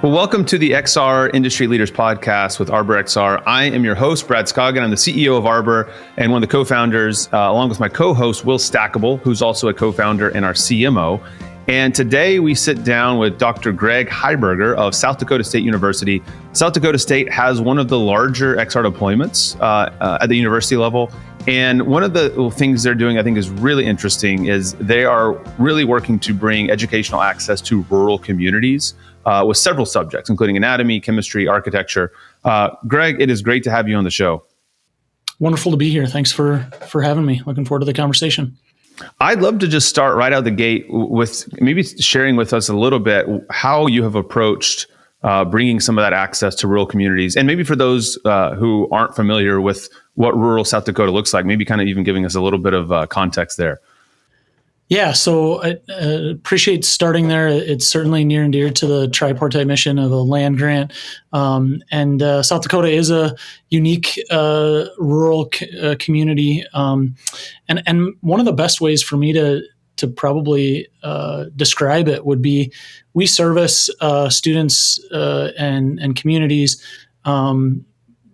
Well, welcome to the XR Industry Leaders Podcast with ArborXR. I am your host, Brad Scoggin. I'm the CEO of Arbor and one of the co-founders, along with my co-host, Will Stackable, who's also a co-founder and our CMO. And today we sit down with Dr. Greg Heiberger of South Dakota State University. South Dakota State has one of the larger XR deployments at the university level. And one of the things they're doing, I think, is really interesting is they are really working to bring educational access to rural communities with several subjects, including anatomy, chemistry, architecture. Greg, it is great to have you on the show. Wonderful to be here. Thanks for having me. Looking forward to the conversation. I'd love to just start right out the gate with maybe sharing with us a little bit how you have approached bringing some of that access to rural communities. And maybe for those who aren't familiar with what rural South Dakota looks like, maybe kind of even giving us a little bit of context there. Yeah, so I appreciate starting there. It's certainly near and dear to the tripartite mission of a land grant. And South Dakota is a unique rural community. And one of the best ways for me to probably describe it would be we service students and communities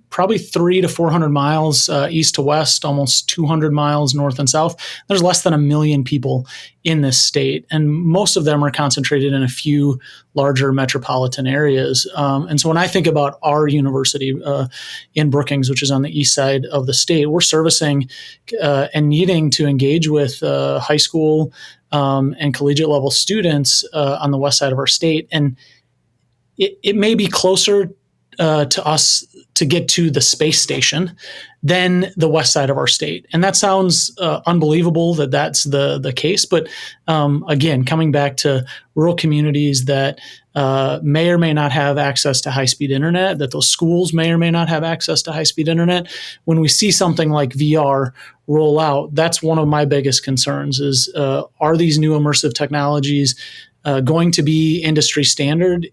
probably 300 to 400 miles east to west, almost 200 miles north and south. There's less than 1 million people in this state, and most of them are concentrated in a few larger metropolitan areas. And so when I think about our university in Brookings, which is on the east side of the state, we're servicing and needing to engage with high school and collegiate level students on the west side of our state. And it may be closer to us to get to the space station than the west side of our state. And that sounds unbelievable that that's the case. But again, coming back to rural communities that may or may not have access to high-speed internet, that those schools may or may not have access to high-speed internet. When we see something like VR roll out, that's one of my biggest concerns is, are these new immersive technologies going to be industry standard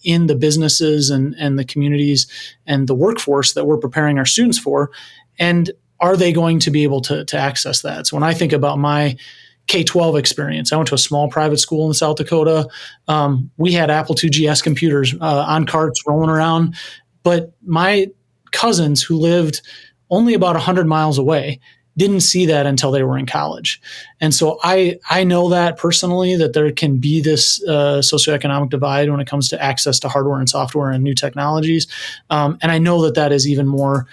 in the businesses and the communities and the workforce that we're preparing our students for? And are they going to be able to access that? So when I think about my K-12 experience, I went to a small private school in South Dakota. We had Apple IIgs computers on carts rolling around, but my cousins who lived only about 100 miles away didn't see that until they were in college. And so I know that personally, that there can be this socioeconomic divide when it comes to access to hardware and software and new technologies. And I know that that is even more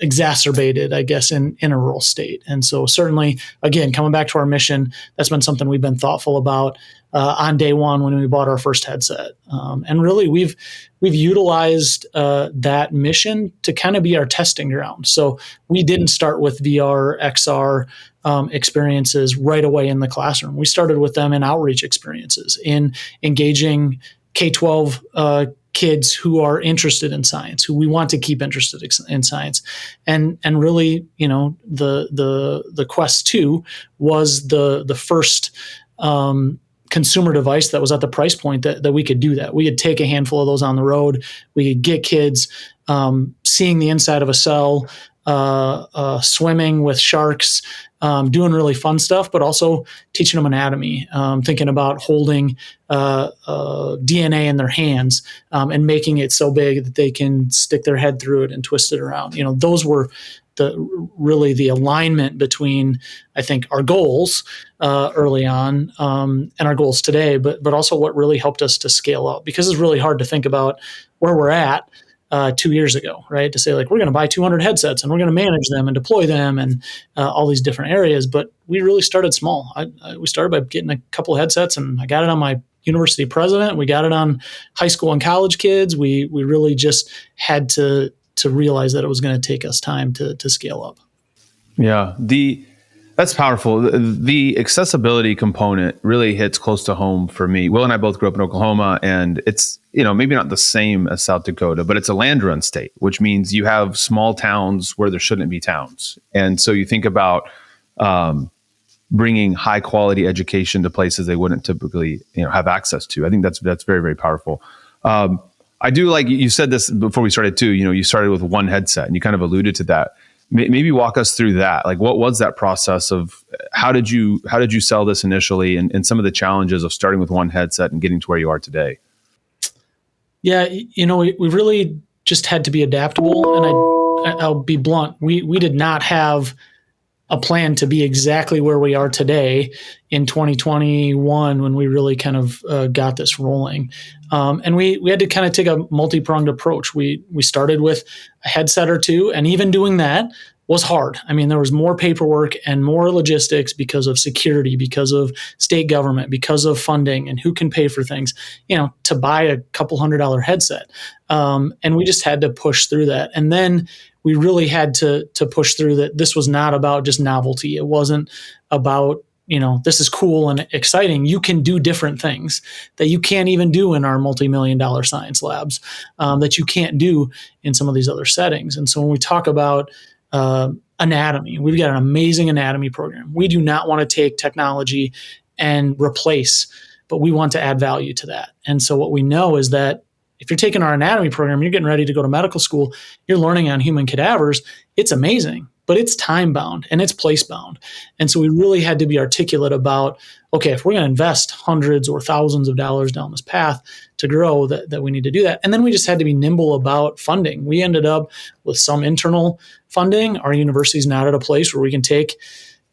exacerbated, I guess, in a rural state. And so certainly, again, coming back to our mission, that's been something we've been thoughtful about on day one when we bought our first headset. And really, we've utilized that mission to kind of be our testing ground. So we didn't start with VR, XR experiences right away in the classroom. We started with them in outreach experiences, in engaging K-12 kids who are interested in science, who we want to keep interested in science. And really, you know, the Quest 2 was the first consumer device that was at the price point that we could do that. We could take a handful of those on the road. We could get kids seeing the inside of a cell, swimming with sharks, doing really fun stuff, but also teaching them anatomy, thinking about holding DNA in their hands and making it so big that they can stick their head through it and twist it around. You know, those were really the alignment between, I think, our goals early on and our goals today, but also what really helped us to scale up, because it's really hard to think about where we're at 2 years ago, right? To say, like, we're going to buy 200 headsets and we're going to manage them and deploy them and all these different areas. But we really started small. We started by getting a couple of headsets, and I got it on my university president. We got it on high school and college kids. We really just had to realize that it was going to take us time to scale up. Yeah, that's powerful. The accessibility component really hits close to home for me. Will and I both grew up in Oklahoma, and it's, you know, maybe not the same as South Dakota, but it's a land run state, which means you have small towns where there shouldn't be towns. And so you think about bringing high quality education to places they wouldn't typically, you know, have access to. I think that's very, very powerful. I do like you said this before we started too. You know, you started with one headset, and you kind of alluded to that. Maybe walk us through that. Like, what was that process of how did you sell this initially, and some of the challenges of starting with one headset and getting to where you are today? Yeah, we really just had to be adaptable, and I'll be blunt. We did not have a plan to be exactly where we are today in 2021 when we really kind of got this rolling. And we had to kind of take a multi-pronged approach. We started with a headset or two, and even doing that was hard. I mean, there was more paperwork and more logistics because of security, because of state government, because of funding and who can pay for things, to buy a couple $100 headset. And we just had to push through that. And then we really had to push through that. This was not about just novelty. It wasn't about, this is cool and exciting. You can do different things that you can't even do in our multi-million-dollar science labs, that you can't do in some of these other settings. And so when we talk about anatomy, we've got an amazing anatomy program. We do not want to take technology and replace, but we want to add value to that. And so what we know is that if you're taking our anatomy program, you're getting ready to go to medical school, you're learning on human cadavers, it's amazing, but it's time bound and it's place bound. And so we really had to be articulate about, okay, if we're going to invest hundreds or thousands of dollars down this path to grow, that we need to do that. And then we just had to be nimble about funding. We ended up with some internal funding. Our university's not at a place where we can take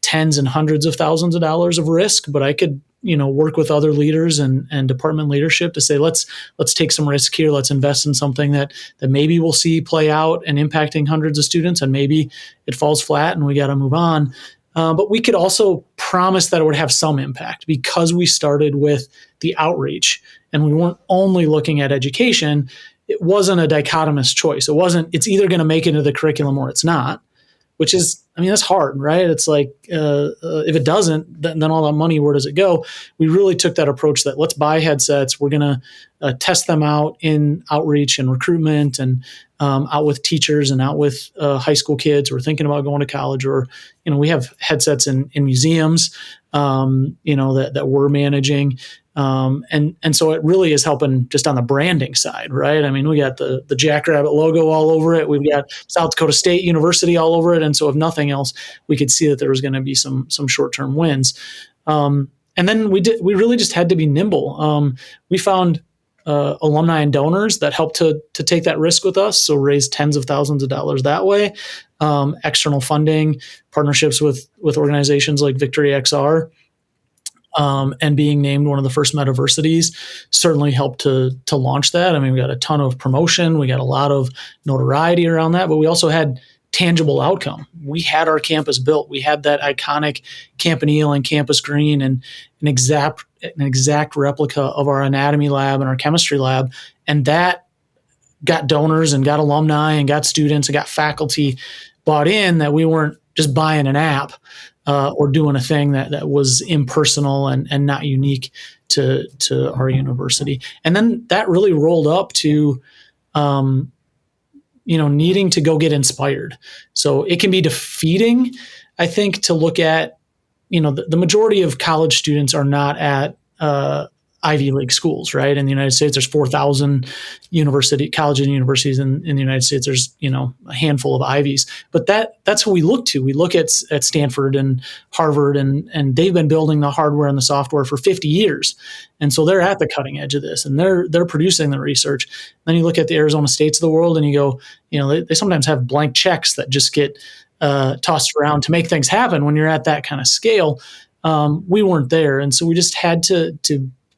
tens and hundreds of thousands of dollars of risk, but I could work with other leaders and department leadership to say, let's take some risk here. Let's invest in something that maybe we'll see play out and impacting hundreds of students, and maybe it falls flat and we got to move on. But we could also promise that it would have some impact because we started with the outreach and we weren't only looking at education. It wasn't a dichotomous choice. It's either going to make it into the curriculum or it's not, which is, that's hard, right? It's like, if it doesn't, then all that money, where does it go? We really took that approach that let's buy headsets. We're going to test them out in outreach and recruitment and out with teachers and out with high school kids who are thinking about going to college, or, we have headsets in museums, that we're managing. And so it really is helping just on the branding side, right? I mean, we got the Jackrabbit logo all over it. We've got South Dakota State University all over it. And so if nothing else, we could see that there was going to be some short-term wins. And then we really just had to be nimble. We found alumni and donors that helped to take that risk with us. So raise tens of thousands of dollars that way. External funding, partnerships with organizations like ArborXR. And being named one of the first metaversities certainly helped to launch that. I mean, we got a ton of promotion. We got a lot of notoriety around that, but we also had tangible outcome. We had our campus built. We had that iconic campanile and campus green and an exact replica of our anatomy lab and our chemistry lab. And that got donors and got alumni and got students and got faculty bought in, that we weren't just buying an app or doing a thing that was impersonal and not unique to our university. And then that really rolled up to, needing to go get inspired. So it can be defeating, I think, to look at, the majority of college students are not at Ivy League schools, right? In the United States, there's 4,000 colleges and universities in the United States. There's, a handful of Ivies, but that's who we look to. We look at Stanford and Harvard, and they've been building the hardware and the software for 50 years. And so they're at the cutting edge of this, and they're producing the research. Then you look at the Arizona States of the world and you go, they sometimes have blank checks that just get tossed around to make things happen when you're at that kind of scale. We weren't there. And so we just had to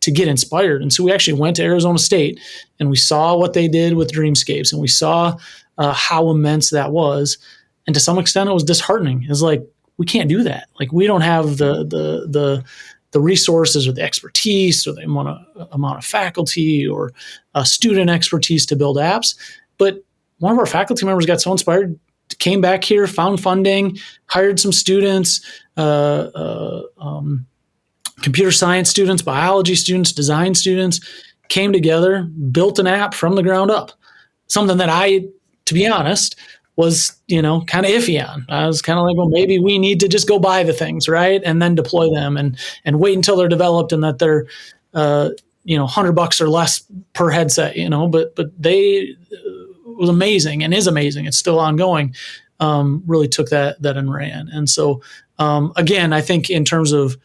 get inspired. And so we actually went to Arizona State and we saw what they did with Dreamscapes, and we saw how immense that was. And to some extent it was disheartening. It's like, we can't do that. Like, we don't have the resources or the expertise or the amount of faculty or student expertise to build apps. But one of our faculty members got so inspired, came back here, found funding, hired some students, computer science students, biology students, design students, came together, built an app from the ground up. Something that I, to be honest, was, kind of iffy on. I was kind of like, well, maybe we need to just go buy the things, right? And then deploy them and wait until they're developed and that they're, $100 or less per headset, but they, it was amazing and is amazing. It's still ongoing. really took that and ran. And so, again, I think in terms of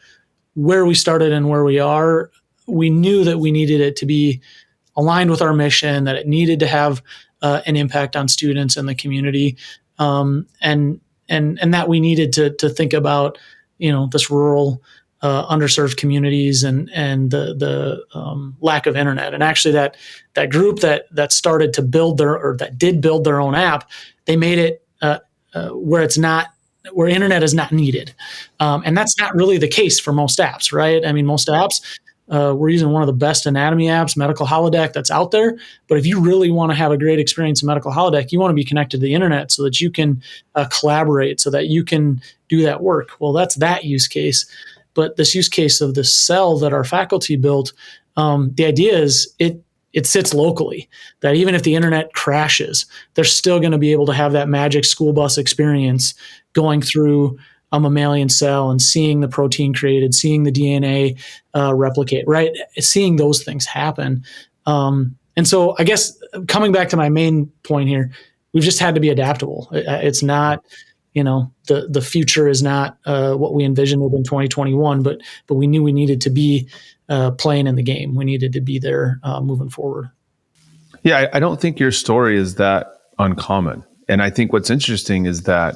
where we started and where we are, we knew that we needed it to be aligned with our mission, that it needed to have an impact on students and the community, and that we needed to think about, this rural, underserved communities and the lack of internet. And actually, that group that started to build that did build their own app, they made it where internet is not needed, and that's not really the case for most apps, right? I mean, most apps. We're using one of the best anatomy apps, Medical Holodeck, that's out there. But if you really want to have a great experience in Medical Holodeck, you want to be connected to the internet so that you can collaborate, so that you can do that work. Well, that's that use case. But this use case of the cell that our faculty built, the idea is it sits locally, that even if the internet crashes, they're still going to be able to have that magic school bus experience going through a mammalian cell and seeing the protein created, seeing the DNA replicate, right? Seeing those things happen. And so I guess coming back to my main point here, we've just had to be adaptable. It's not, the future is not what we envisioned in 2021, but we knew we needed to be playing in the game. We needed to be there moving forward. Yeah, I don't think your story is that uncommon. And I think what's interesting is that,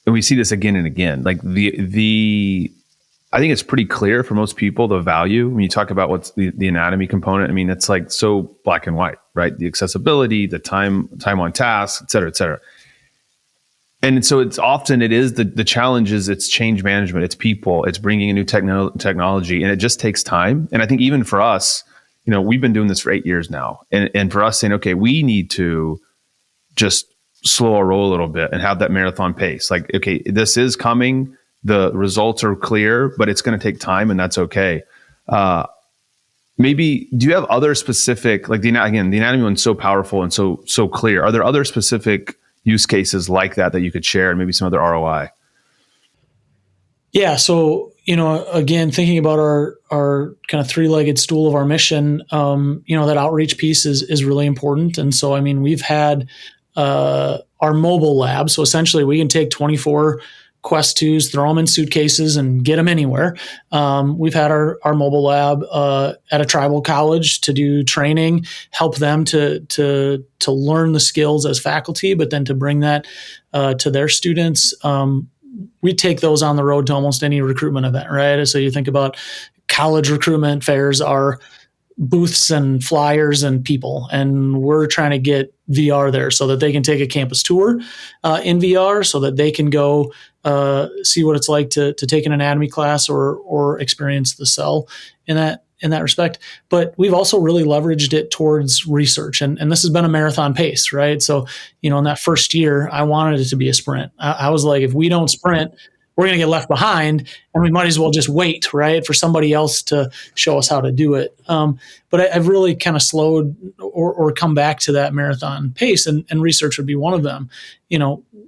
and we see this again and again, like I think it's pretty clear for most people, the value, when you talk about what's the anatomy component. I mean, it's like so black and white, right? The accessibility, the time on task, et cetera, et cetera. And so it is the challenge is it's change management, it's people, it's bringing a new technology, and it just takes time. And I think even for us, we've been doing this for 8 years now. And for us saying, okay, we need to just slow our roll a little bit and have that marathon pace. Like, okay, this is coming. The results are clear, but it's going to take time, and that's okay. Maybe, do you have other specific, like the anatomy one's so powerful and so clear. Are there other specific use cases like that you could share, and maybe some other ROI? Yeah. So, again, thinking about our kind of three-legged stool of our mission, that outreach piece is really important. And so, I mean, we've had our mobile lab. So essentially we can take 24 Quest 2s, throw them in suitcases and get them anywhere. We've had our mobile lab at a tribal college to do training, help them to learn the skills as faculty, but then to bring that to their students. We take those on the road to almost any recruitment event, right? So you think about college recruitment fairs are booths and flyers and people, and we're trying to get VR there so that they can take a campus tour in VR, so that they can go see what it's like to take an anatomy class or experience the cell in that respect. But we've also really leveraged it towards research, and this has been a marathon pace, right? So, in that first year, I wanted it to be a sprint. I was like, if we don't sprint, we're going to get left behind, and we might as well just wait, right, for somebody else to show us how to do it. But I've really kind of slowed or come back to that marathon pace, and research would be one of them.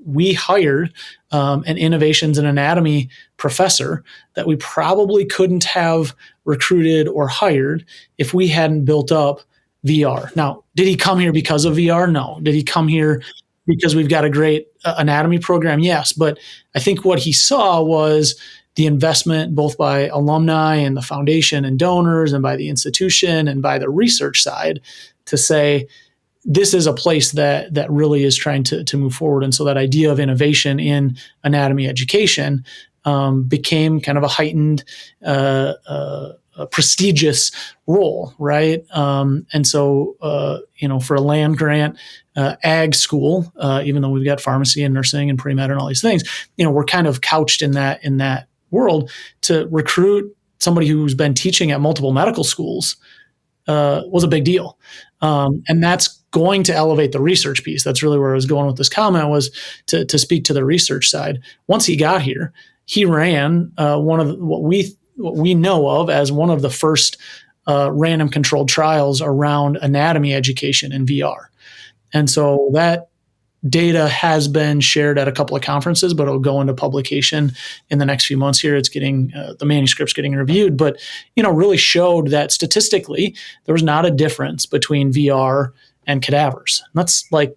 We hired an innovations in anatomy professor that we probably couldn't have recruited or hired if we hadn't built up VR. Now, did he come here because of VR? No. Did he come here because we've got a great anatomy program? Yes. But I think what he saw was the investment both by alumni and the foundation and donors and by the institution and by the research side to say, this is a place that really is trying to move forward. And so that idea of innovation in anatomy education became kind of a heightened, prestigious role, right? And so, for a land grant, ag school, even though we've got pharmacy and nursing and pre-med and all these things, we're kind of couched in that world. To recruit somebody who's been teaching at multiple medical schools was a big deal. And that's going to elevate the research piece. That's really where I was going with this comment, was to speak to the research side. Once he got here, he ran one of what we know of as one of the first random controlled trials around anatomy education in VR. And so that data has been shared at a couple of conferences, but it'll go into publication in the next few months here. It's getting, the manuscript's getting reviewed, but, really showed that statistically, there was not a difference between VR and cadavers. And that's like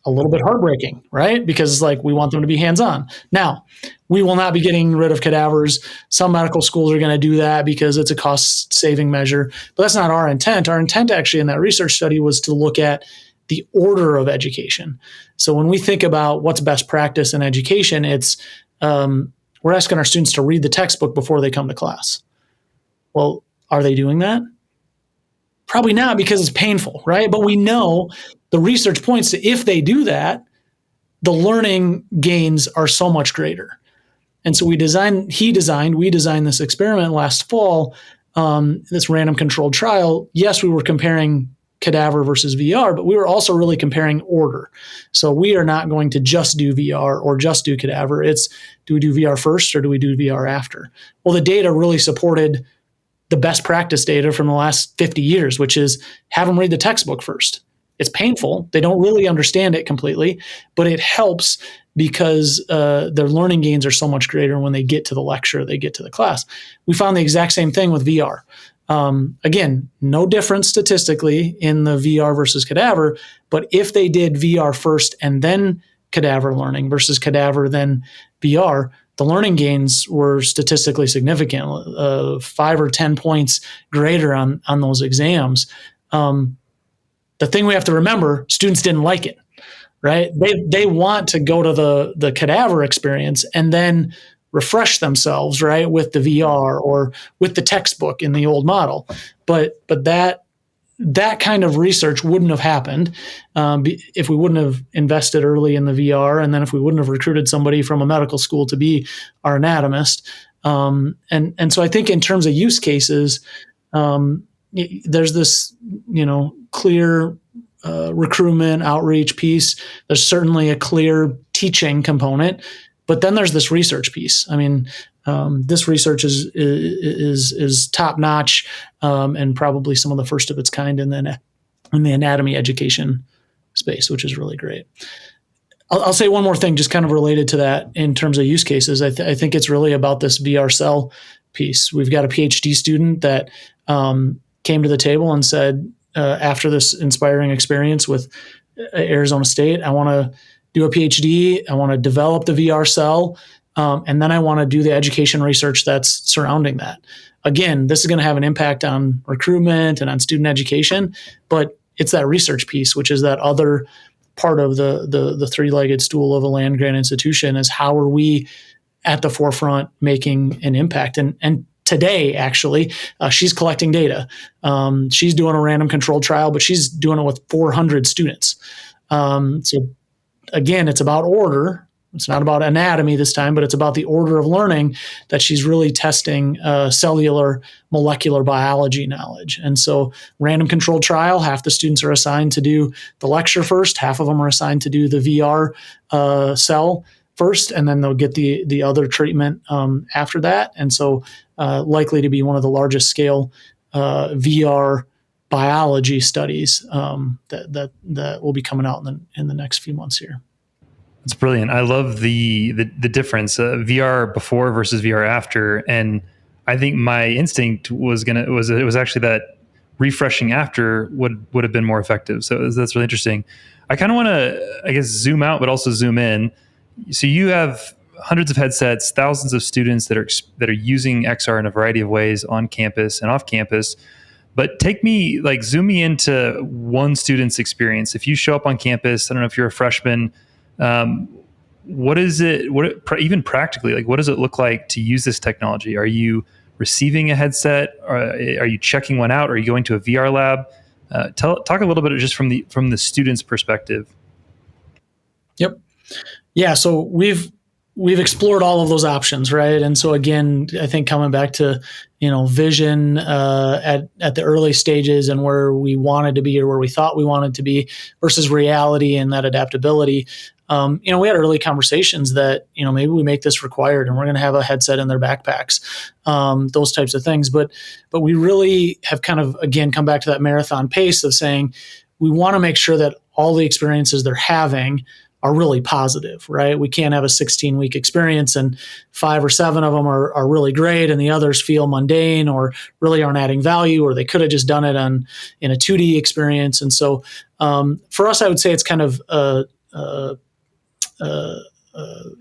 a little bit heartbreaking, right? Because like we want them to be hands-on. Now, we will not be getting rid of cadavers. Some medical schools are going to do that because it's a cost-saving measure, but that's not our intent. Our intent actually in that research study was to look at the order of education. So when we think about what's best practice in education, it's we're asking our students to read the textbook before they come to class. Well, are they doing that? Probably not, because it's painful, right? But we know the research points to if they do that, the learning gains are so much greater. And so we designed this experiment last fall, this random controlled trial. Yes, we were comparing cadaver versus VR, but we were also really comparing order. So we are not going to just do VR or just do cadaver. It's, do we do VR first or do we do VR after? Well, the data really supported the best practice data from the last 50 years, which is have them read the textbook first. It's painful. They don't really understand it completely, but it helps because their learning gains are so much greater when they get to the lecture, they get to the class. We found the exact same thing with VR. Again, no difference statistically in the VR versus cadaver, but if they did VR first and then cadaver learning versus cadaver then VR, the learning gains were statistically significant, 5 or 10 points greater on those exams. The thing we have to remember, students didn't like it, right? They want to go to the cadaver experience and then refresh themselves, right, with the VR or with the textbook in the old model. But that kind of research wouldn't have happened if we wouldn't have invested early in the VR, and then if we wouldn't have recruited somebody from a medical school to be our anatomist. And so I think in terms of use cases, there's this, clear recruitment outreach piece. There's certainly a clear teaching component, but then there's this research piece. I mean, this research is top notch and probably some of the first of its kind in the anatomy education space, which is really great. I'll say one more thing, just kind of related to that in terms of use cases. I think it's really about this VR cell piece. We've got a PhD student that came to the table and said, after this inspiring experience with Arizona State, I want to do a PhD. I want to develop the VR cell. And then I want to do the education research that's surrounding that. Again, this is going to have an impact on recruitment and on student education, but it's that research piece, which is that other part of the three-legged stool of a land-grant institution, is how are we at the forefront making an impact? And today, actually, she's collecting data. She's doing a random controlled trial, but she's doing it with 400 students. So again, it's about order. It's not about anatomy this time, but it's about the order of learning that she's really testing cellular molecular biology knowledge. And so random controlled trial, half the students are assigned to do the lecture first, half of them are assigned to do the VR cell first, and then they'll get the other treatment after that. And so likely to be one of the largest scale VR biology studies that will be coming out in the next few months here. It's brilliant. I love the difference, VR before versus VR after. And I think my instinct was actually that refreshing after would have been more effective. So that's really interesting. I kind of want to, I guess, zoom out, but also zoom in. So you have hundreds of headsets, thousands of students that are using XR in a variety of ways on campus and off campus. But zoom me into one student's experience. If you show up on campus, I don't know if you're a freshman, what is it, even practically, like what does it look like to use this technology? Are you receiving a headset? Are you checking one out? Are you going to a VR lab? Talk a little bit just from the student's perspective. Yep. Yeah. So we've explored all of those options, right? And so again, I think coming back to, vision at the early stages and where we wanted to be or where we thought we wanted to be versus reality and that adaptability. We had early conversations that, maybe we make this required and we're going to have a headset in their backpacks, those types of things. But we really have kind of, again, come back to that marathon pace of saying we want to make sure that all the experiences they're having are really positive, right? We can't have a 16-week experience and 5 or 7 of them are really great and the others feel mundane or really aren't adding value, or they could have just done it in a 2D experience. And so for us, I would say it's kind of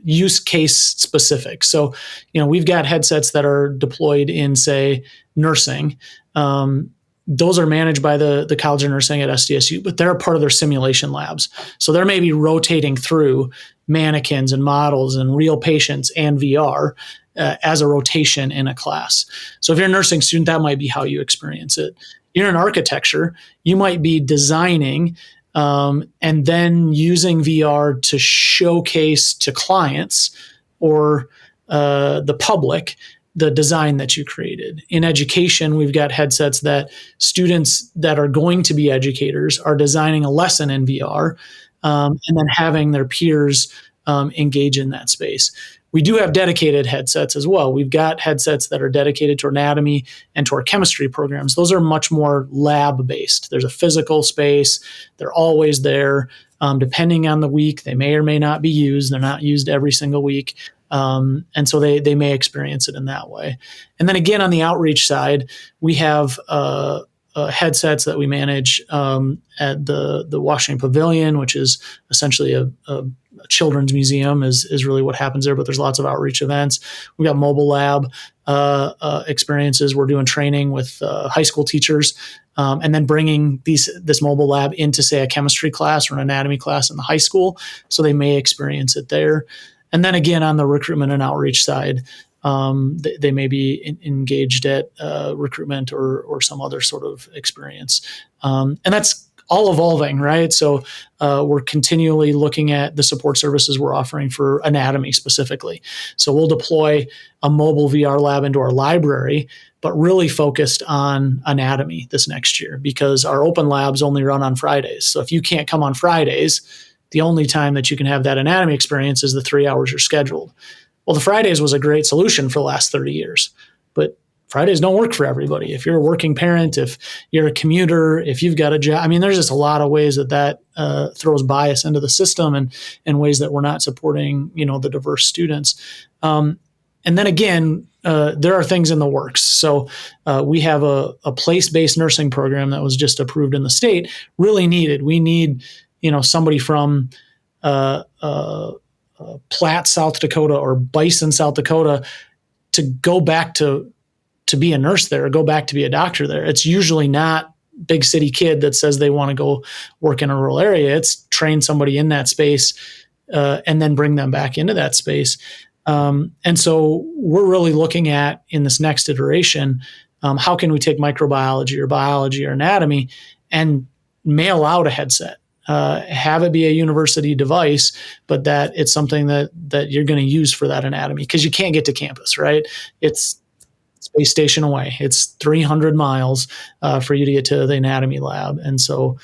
use case specific. So, we've got headsets that are deployed in, say, nursing. Those are managed by the College of Nursing at SDSU, but they're a part of their simulation labs. So they're maybe rotating through mannequins and models and real patients and VR as a rotation in a class. So if you're a nursing student, that might be how you experience it. You're in architecture, you might be designing and then using VR to showcase to clients or the public the design that you created. In education, we've got headsets that students that are going to be educators are designing a lesson in VR and then having their peers engage in that space. We do have dedicated headsets as well. We've got headsets that are dedicated to anatomy and to our chemistry programs. Those are much more lab-based. There's a physical space. They're always there. Depending on the week, they may or may not be used. They're not used every single week. And so they may experience it in that way. And then again, on the outreach side, we have headsets that we manage at the Washington Pavilion, which is essentially a children's museum is really what happens there, but there's lots of outreach events. We've got mobile lab experiences. We're doing training with high school teachers and then bringing this mobile lab into, say, a chemistry class or an anatomy class in the high school. So they may experience it there. And then again, on the recruitment and outreach side, they may be engaged at recruitment or some other sort of experience. And that's all evolving, right? So we're continually looking at the support services we're offering for anatomy specifically. So we'll deploy a mobile VR lab into our library, but really focused on anatomy this next year because our open labs only run on Fridays. So if you can't come on Fridays, the only time that you can have that anatomy experience is the 3 hours you're scheduled. Well, the Fridays was a great solution for the last 30 years, but Fridays don't work for everybody. If you're a working parent, if you're a commuter, if you've got a job, there's just a lot of ways that throws bias into the system and ways that we're not supporting, the diverse students. And then again, there are things in the works. So we have a place-based nursing program that was just approved in the state, really needed. We need somebody from Platte, South Dakota, or Bison, South Dakota, to go back to be a nurse there, or go back to be a doctor there. It's usually not big city kid that says they want to go work in a rural area. It's train somebody in that space and then bring them back into that space. And so we're really looking at, in this next iteration, how can we take microbiology or biology or anatomy and mail out a headset? Have it be a university device, but that it's something that you're going to use for that anatomy, because you can't get to campus, right? It's space station away. It's 300 miles for you to get to the anatomy lab. And so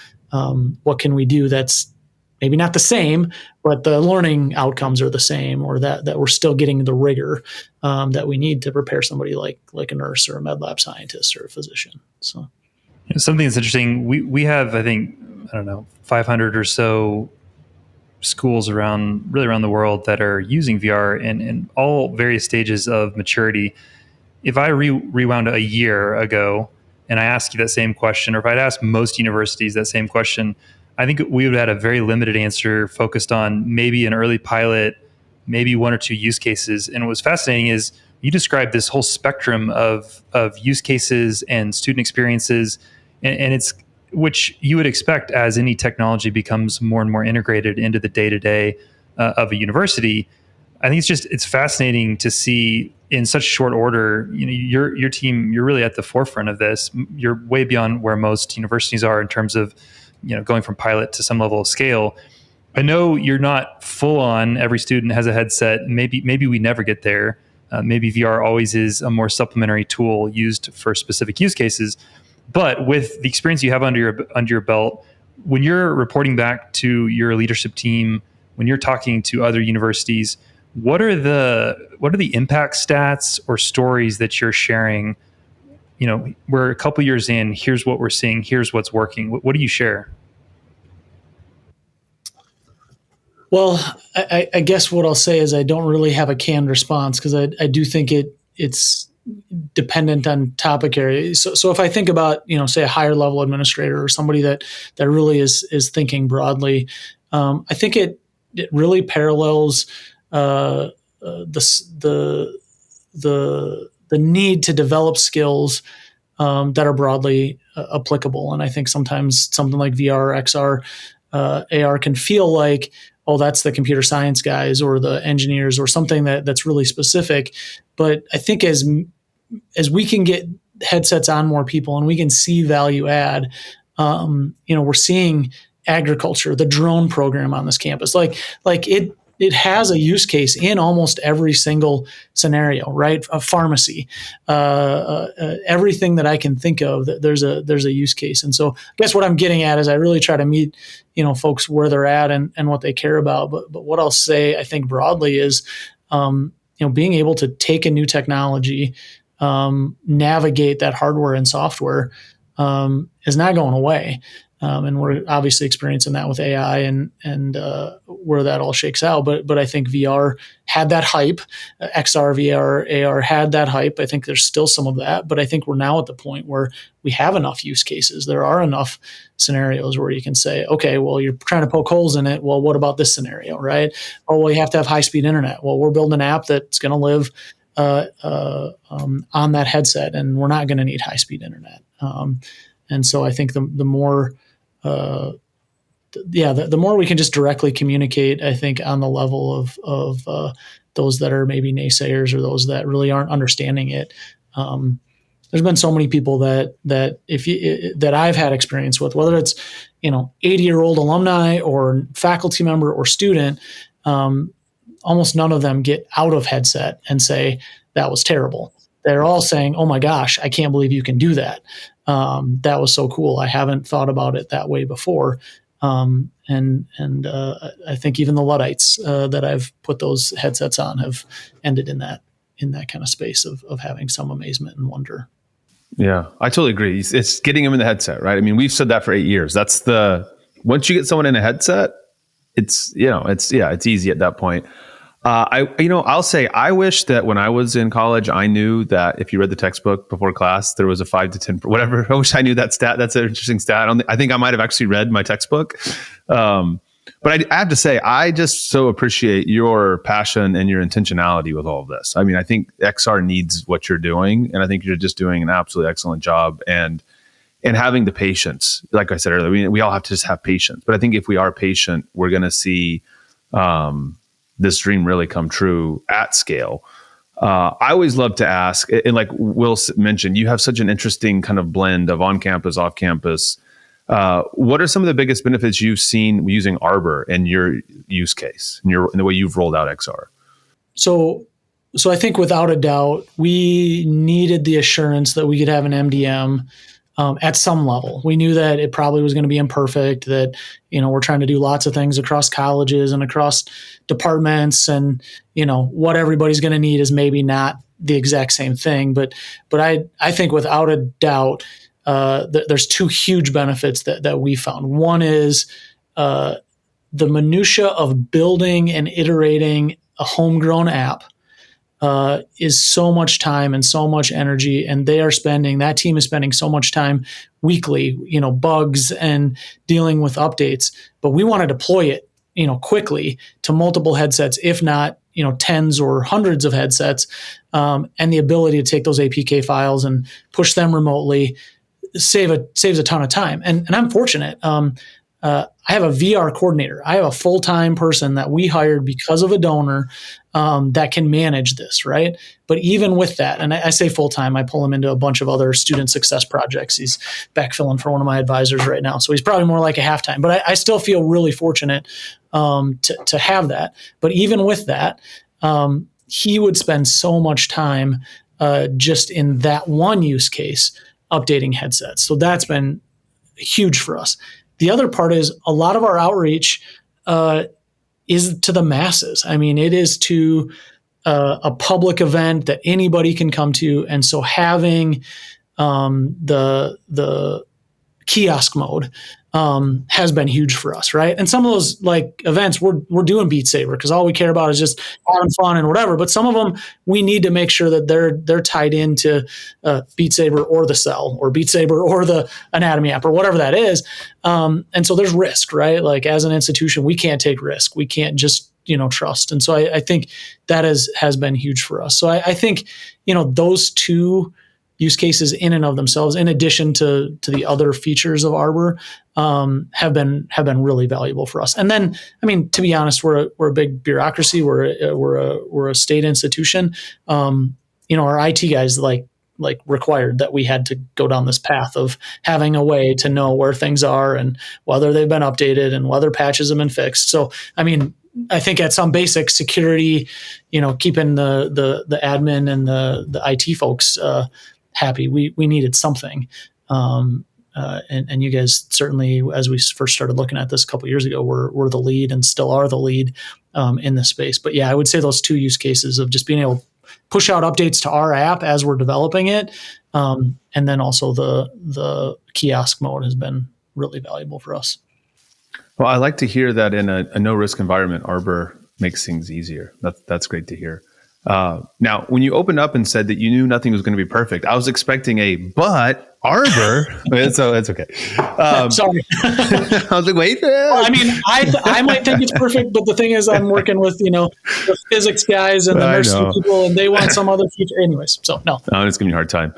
what can we do that's maybe not the same, but the learning outcomes are the same, or that we're still getting the rigor that we need to prepare somebody like a nurse or a med lab scientist or a physician. So something that's interesting, we have, I think, 500 or so schools around the world that are using VR in all various stages of maturity. If I rewound a year ago and I asked you that same question, or if I'd asked most universities that same question, I think we would have had a very limited answer focused on maybe an early pilot, maybe one or two use cases. And what was fascinating is you described this whole spectrum of use cases and student experiences, and it's which you would expect as any technology becomes more and more integrated into the day-to-day of a university. I think it's fascinating to see in such short order. Your team, you're really at the forefront of this. You're way beyond where most universities are in terms of going from pilot to some level of scale. I know you're not full on. Every student has a headset. Maybe we never get there. Maybe VR always is a more supplementary tool used for specific use cases. But with the experience you have under your belt, when you're reporting back to your leadership team, when you're talking to other universities, what are the impact stats or stories that you're sharing? We're a couple years in. Here's what we're seeing. Here's what's working. What do you share? Well, I guess what I'll say is I don't really have a canned response, because I do think it's dependent on topic area. So if I think about, say a higher level administrator or somebody that really is thinking broadly, I think it really parallels the need to develop skills that are broadly applicable. And I think sometimes something like VR, XR, AR can feel like, oh, that's the computer science guys or the engineers or something that's really specific. But I think as we can get headsets on more people and we can see value add, we're seeing agriculture, the drone program on this campus, like it has a use case in almost every single scenario, right? A pharmacy, everything that I can think of, there's a use case. And so I guess what I'm getting at is I really try to meet, folks where they're at and what they care about. But what I'll say, I think broadly is, being able to take a new technology, navigate that hardware and software, is not going away. And we're obviously experiencing that with AI and where that all shakes out. But I think VR had that hype. XR, VR, AR had that hype. I think there's still some of that. But I think we're now at the point where we have enough use cases. There are enough scenarios where you can say, okay, well, you're trying to poke holes in it. Well, what about this scenario, right? Oh, well, you have to have high-speed internet. Well, we're building an app that's going to live on that headset, and we're not going to need high-speed internet. And so I think the more the more we can just directly communicate, I think, on the level of those that are maybe naysayers or those that really aren't understanding it. There's been so many people that I've had experience with, whether it's 80-year-old alumni or faculty member or student, almost none of them get out of headset and say that was terrible. They're all saying, "Oh my gosh, I can't believe you can do that. That was so cool. I haven't thought about it that way before." And I think even the Luddites that I've put those headsets on have ended in that kind of space of having some amazement and wonder. Yeah, I totally agree. It's getting them in the headset, right? I mean, we've said that for 8 years. Once you get someone in a headset, it's easy at that point. I'll say I wish that when I was in college, I knew that if you read the textbook before class, there was a 5 to 10, whatever. I wish I knew that stat. That's an interesting stat. I think I might have actually read my textbook. But I have to say, I just so appreciate your passion and your intentionality with all of this. I mean, I think XR needs what you're doing, and I think you're just doing an absolutely excellent job. And having the patience, like I said earlier, we all have to just have patience. But I think if we are patient, we're going to see this dream really come true at scale. I always love to ask, and like Will mentioned, you have such an interesting kind of blend of on-campus, off-campus. What are some of the biggest benefits you've seen using Arbor in your use case, in the way you've rolled out XR? So I think without a doubt, we needed the assurance that we could have an MDM at some level. We knew that it probably was going to be imperfect, that, we're trying to do lots of things across colleges and across departments, and, what everybody's going to need is maybe not the exact same thing. But I think without a doubt, there's two huge benefits that we found. One is the minutia of building and iterating a homegrown app is so much time and so much energy, and that team is spending so much time weekly, bugs and dealing with updates. But we want to deploy it, quickly to multiple headsets, if not, tens or hundreds of headsets, and the ability to take those APK files and push them remotely saves a ton of time. And I'm fortunate. I have a VR coordinator. I have a full-time person that we hired because of a donor that can manage this, right? But even with that, and I say full-time, I pull him into a bunch of other student success projects. He's backfilling for one of my advisors right now. So he's probably more like a half-time. But I still feel really fortunate to have that. But even with that, he would spend so much time just in that one use case updating headsets. So that's been huge for us. The other part is a lot of our outreach is to the masses. I mean, it is to a public event that anybody can come to. And so having the kiosk mode has been huge for us, right? And some of those like events, we're doing Beat Saber because all we care about is just having fun and whatever. But some of them, we need to make sure that they're tied into Beat Saber or the Cell or Beat Saber or the Anatomy app or whatever that is. And so there's risk, right? Like as an institution, we can't take risk. We can't just trust. And so I think that has been huge for us. So I think those two use cases in and of themselves, in addition to the other features of Arbor, have been really valuable for us. And then, I mean, to be honest, we're a big bureaucracy. We're a state institution. Our IT guys like required that we had to go down this path of having a way to know where things are and whether they've been updated and whether patches have been fixed. So, I mean, I think at some basic security, keeping the admin and the IT folks happy, we needed something. And you guys certainly, as we first started looking at this a couple of years ago, were the lead and still are the lead in this space. But yeah, I would say those two use cases of just being able to push out updates to our app as we're developing it, and then also the kiosk mode has been really valuable for us. Well, I like to hear that in a no-risk environment, Arbor makes things easier. That's great to hear. Now, when you opened up and said that you knew nothing was going to be perfect, I was expecting but Arbor. So it's okay. Sorry. I was like, wait. Well, I mean, I might think it's perfect, but the thing is, I'm working with the physics guys and the nursing people, and they want some other feature. Anyways, so no. I'm just giving you a hard time.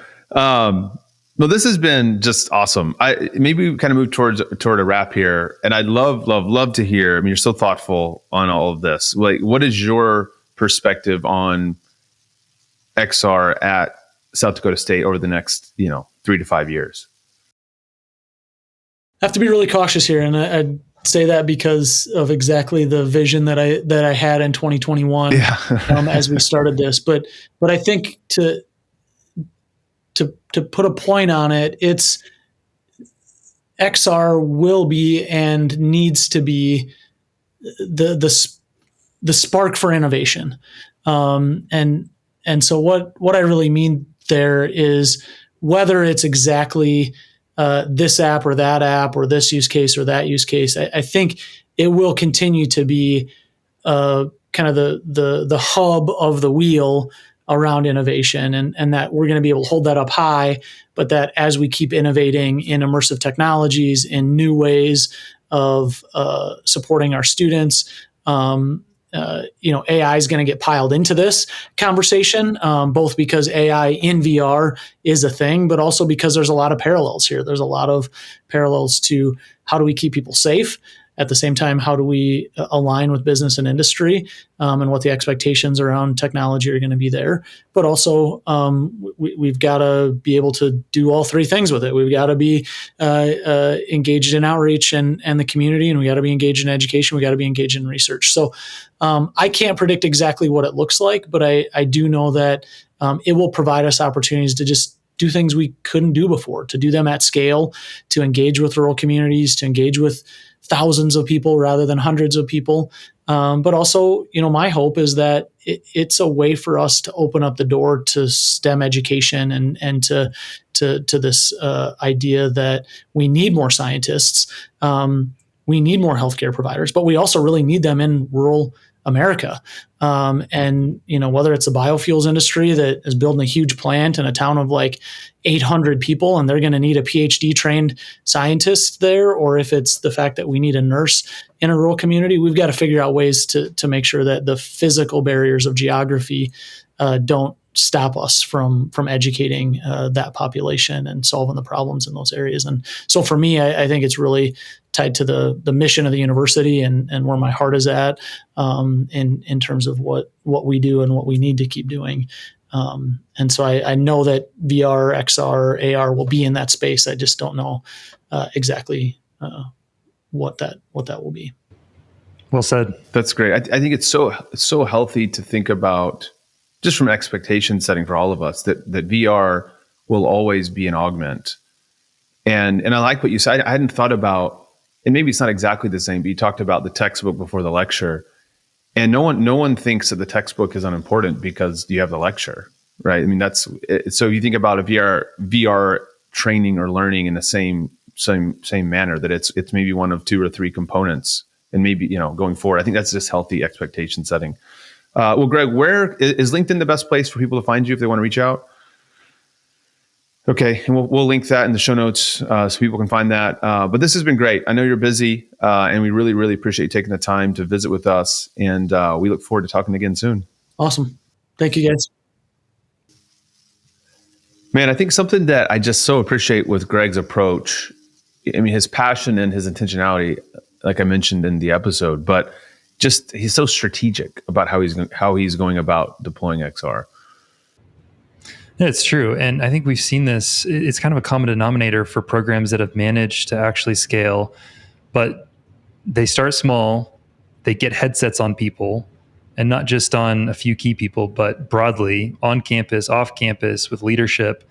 Well, this has been just awesome. Maybe we kind of move toward a wrap here, and I'd love to hear. I mean, you're so thoughtful on all of this. Like, what is your perspective on XR at South Dakota State over the next 3 to 5 years? I have to be really cautious here, and I say that because of exactly the vision that I had in 2021 as we started this. But I think to put a point on it, it's XR will be and needs to be the spark for innovation. And so what I really mean there is whether it's exactly this app or that app or this use case or that use case, I think it will continue to be kind of the hub of the wheel around innovation, and that we're going to be able to hold that up high, but that as we keep innovating in immersive technologies, in new ways of supporting our students, AI is going to get piled into this conversation, both because AI in VR is a thing, but also because there's a lot of parallels here. There's a lot of parallels to how do we keep people safe? At the same time, how do we align with business and industry and what the expectations around technology are going to be there? But also, we've got to be able to do all three things with it. We've got to be engaged in outreach and the community, and we got to be engaged in education. We got to be engaged in research. So I can't predict exactly what it looks like, but I do know that it will provide us opportunities to just do things we couldn't do before, to do them at scale, to engage with rural communities, to engage with thousands of people rather than hundreds of people. But also, my hope is that it's a way for us to open up the door to STEM education and to this idea that we need more scientists, we need more healthcare providers, but we also really need them in rural America. And whether it's a biofuels industry that is building a huge plant in a town of like 800 people, and they're going to need a PhD trained scientist there, or if it's the fact that we need a nurse in a rural community, we've got to figure out ways to make sure that the physical barriers of geography don't stop us from educating that population and solving the problems in those areas. And so for me, I think it's really tied to the mission of the university and where my heart is at in terms of what we do and what we need to keep doing. And so I know that VR, XR, AR will be in that space. I just don't know exactly what that will be. Well said. That's great. I think it's so healthy to think about, just from expectation setting for all of us, that VR will always be an augment. And I like what you said. I hadn't thought about, and maybe it's not exactly the same, but you talked about the textbook before the lecture. And no one thinks that the textbook is unimportant because you have the lecture, right? I mean, so you think about a VR training or learning in the same same manner, that it's maybe one of 2 or 3 components, and maybe, going forward. I think that's just healthy expectation setting. Well, Greg, where is LinkedIn the best place for people to find you if they want to reach out? Okay, and we'll link that in the show notes so people can find that. But this has been great. I know you're busy, and we really, really appreciate you taking the time to visit with us. And we look forward to talking again soon. Awesome. Thank you, guys. Man, I think something that I just so appreciate with Greg's approach, I mean, his passion and his intentionality, like I mentioned in the episode, but just he's so strategic about how he's going about deploying XR. Yeah, it's true. And I think we've seen this. It's kind of a common denominator for programs that have managed to actually scale, but they start small, they get headsets on people, and not just on a few key people, but broadly on campus, off campus, with leadership.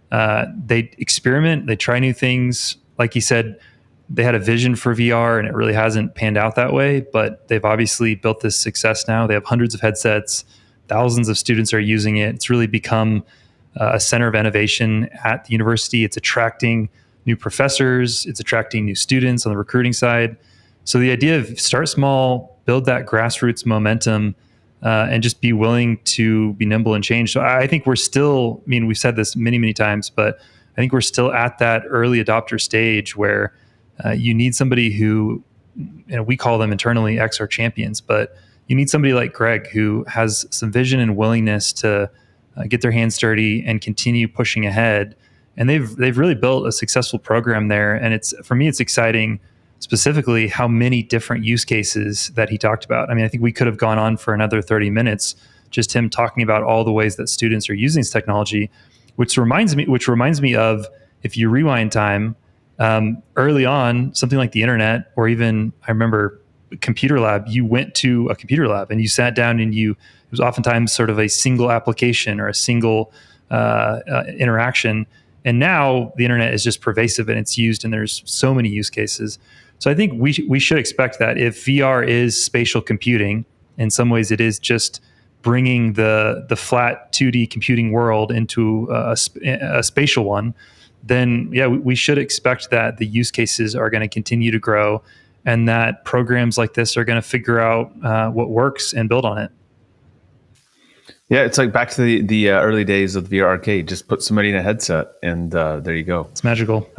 They experiment, they try new things. Like you said, they had a vision for VR and it really hasn't panned out that way, but they've obviously built this success now. They have hundreds of headsets, thousands of students are using it. It's really become a center of innovation at the university. It's attracting new professors, it's attracting new students on the recruiting side. So the idea of start small, build that grassroots momentum, and just be willing to be nimble and change. So I think we're still, I mean, we've said this many, many times, but I think we're still at that early adopter stage where you need somebody who, we call them internally XR champions, but you need somebody like Greg who has some vision and willingness to get their hands dirty and continue pushing ahead. And they've really built a successful program there. And for me, it's exciting specifically how many different use cases that he talked about. I mean, I think we could have gone on for another 30 minutes, just him talking about all the ways that students are using this technology, which reminds me of, if you rewind time, early on, something like the internet, or even I remember computer lab, you went to a computer lab and you sat down and it was oftentimes sort of a single application or a single interaction. And now the internet is just pervasive and it's used, and there's so many use cases. So I think we should expect that if VR is spatial computing, in some ways it is just bringing the flat 2D computing world into a spatial one, then yeah, we should expect that the use cases are going to continue to grow, and that programs like this are going to figure out what works and build on it. Yeah, it's like back to the early days of VR arcade. Just put somebody in a headset, and there you go. It's magical.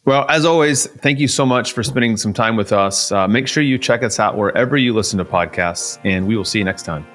Well, as always, thank you so much for spending some time with us. Make sure you check us out wherever you listen to podcasts, and we will see you next time.